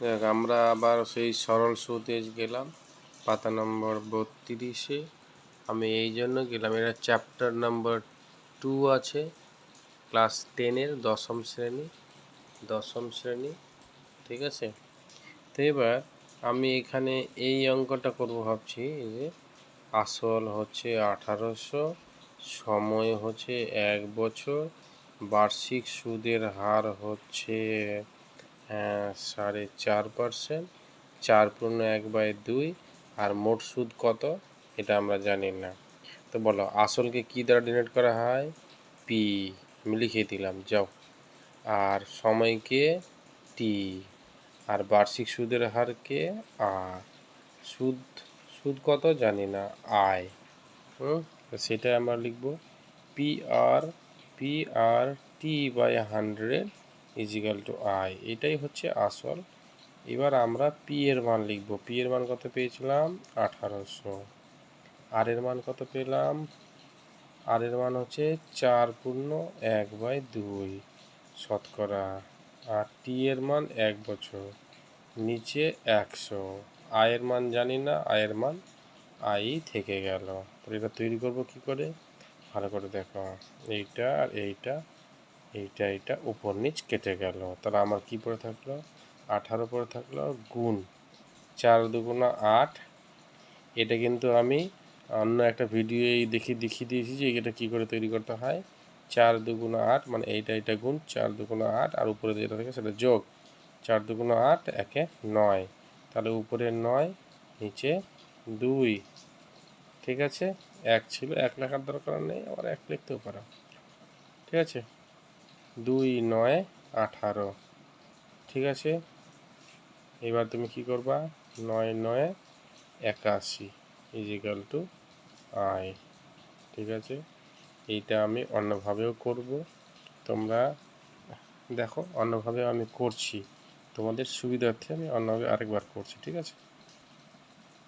দেখ আমরা আবার সেই সরল সুদে গেলাম পাতা নম্বর 32-এ। আমি এই জন্য গেলাম, এটা চ্যাপ্টার নাম্বার 2 আছে, ক্লাস 10-এর দশম শ্রেণী, ঠিক আছে। তো এবার আমি এখানে এই অঙ্কটা করব ভাবছি যে আসল হচ্ছে 1800, সময় হচ্ছে 1 বছর, বার্ষিক সুদের হার হচ্ছে 4.5%, 4/1/2, আর মোট সুদ কত এটা আমরা জানি না। তো বলো আসলকে কি দ্বারা ডিনোট করা হয়? পি, আমি লিখে দিলাম, যাও। আর সময়কে টি, আর বার্ষিক সুদের হারকে আর, সুদ সুদ কত জানি না, আয়। সেটা আমরা লিখব PR/T/100 ইজিক্যাল টু আই। এটাই হচ্ছে আসল। এবার আমরা পি এর মান লিখব। পি এর মান কত পেয়েছিলাম? 1800। আর এর মান কত পেলাম? আর এর মান হচ্ছে 4/1/2 শতকরা। আর টি এর মান 1 বছর, নিচে 100। আয়ের মান জানি না, আয়ের মান আই থেকে গেল। তাহলে এটা তৈরি করব কি করে? ভালো করে দেখো, এইটা আর এইটা উপর নিচ কেটে গেল। তাহলে আমার কি পড়ে থাকলো? 18 পড়ে থাকলো, গুণ 4 দুগুণা 8। এটা কিন্তু আমি অন্য একটা ভিডিও দেখিয়ে দিয়েছি যে এটা কী করে তৈরি করতে হয়। 4 দুগুণা 8 মানে এইটা গুণ 4 দুগুণা 8, আর উপরে যেটা থাকে সেটা যোগ 4 দুগুণা 8, 1-এ 9। তাহলে উপরে 9, নিচে 2, ঠিক আছে। 1 ছিল, 1 লেখার দরকার নেই, আবার 1 লিখতেও পারো, ঠিক আছে। 2 9 18, ঠিক আছে। এবার তুমি কি করবা? 9 9 81 ইজিক্যাল টু আই, ঠিক আছে। এইটা আমি অন্যভাবেও করব, তোমরা দেখো। অন্যভাবে আমি করছি, তোমাদের সুবিধার্থে আমি অন্যভাবে আরেকবার করছি, ঠিক আছে।